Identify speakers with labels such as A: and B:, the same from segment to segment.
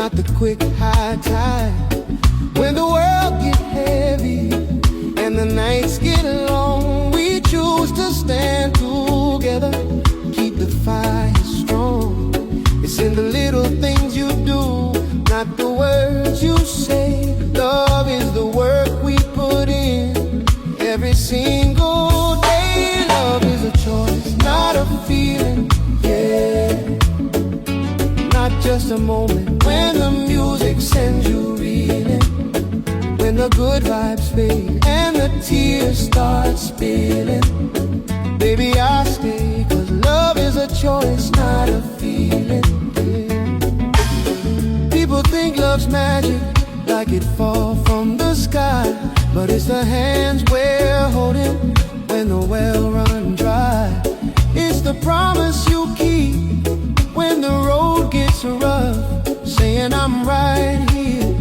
A: not the quick high tide. When the world gets heavy and the nights get long, we choose to stand together, keep the fire strong. It's in the little things you do, not the words you say. Love is the work we put in every single day. Love is a choice, not a feeling, yeah. Not just a moment when the music sends you reeling. When the good vibes fade and the tears start spilling, baby, I stay, 'cause love is a choice, not a feeling, yeah. People think love's magic, like it fall from the sky, but it's the hands we're holding when the well run dry. It's the promise you keep when the road gets rough, saying I'm right here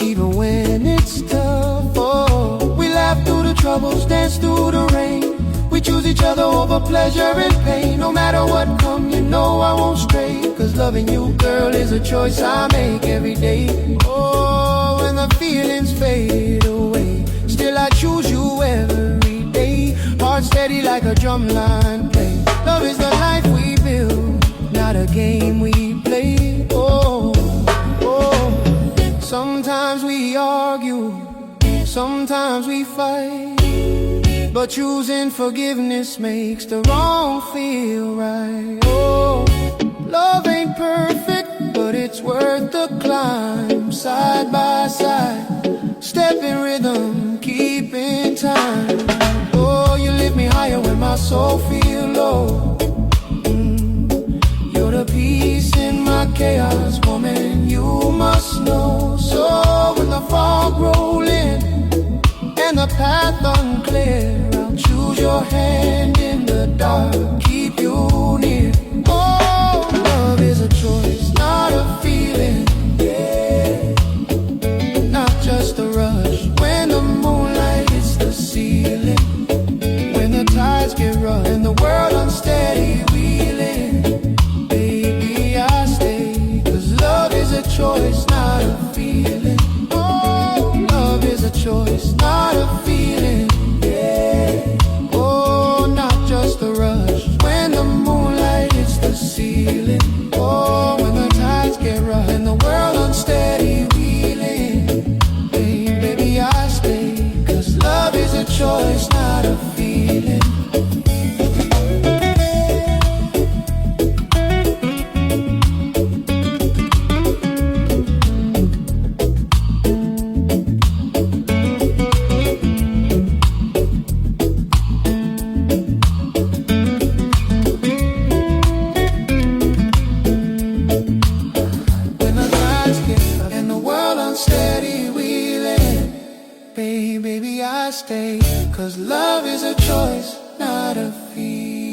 A: even when it's tough. Oh, we laugh through the troubles, dance through the rain. We choose each other over pleasure and pain. No matter what come, you know I won't stray, 'cause loving you, girl, is a choice I make every day. Oh, when the feelings fade away, still I choose you every day. Heart steady like a drumline play. Love is the life we build, not a game we play. Oh, oh. Sometimes we argue, sometimes we fight, but choosing forgiveness makes the wrong feel right. Oh, love ain't perfect, but it's worth the climb. Side by side, step in rhythm, keep in time. Oh, you lift me higher when my soul feel low. You're the peace in my chaos, woman, you must know. So when the fog roll in and the path unclear, I'll choose your hand in the dark, keep you near. Oh, love is a choice, not a feeling, yeah. Not just a rush when the moonlight hits the ceiling. When the tides get rough and the world unsteady wheeling, baby, I stay, 'cause love is a choice, not a feeling. Oh, love is a choice, not a feeling, yeah. Oh, not just a rush when the moonlight hits the ceiling. Oh, when the tides get rough and the world unsteady wheeling, hey, baby, I stay, 'cause love is a choice, not a feeling. Steady wheeling, baby, I stay, 'cause love is a choice, not a feeling.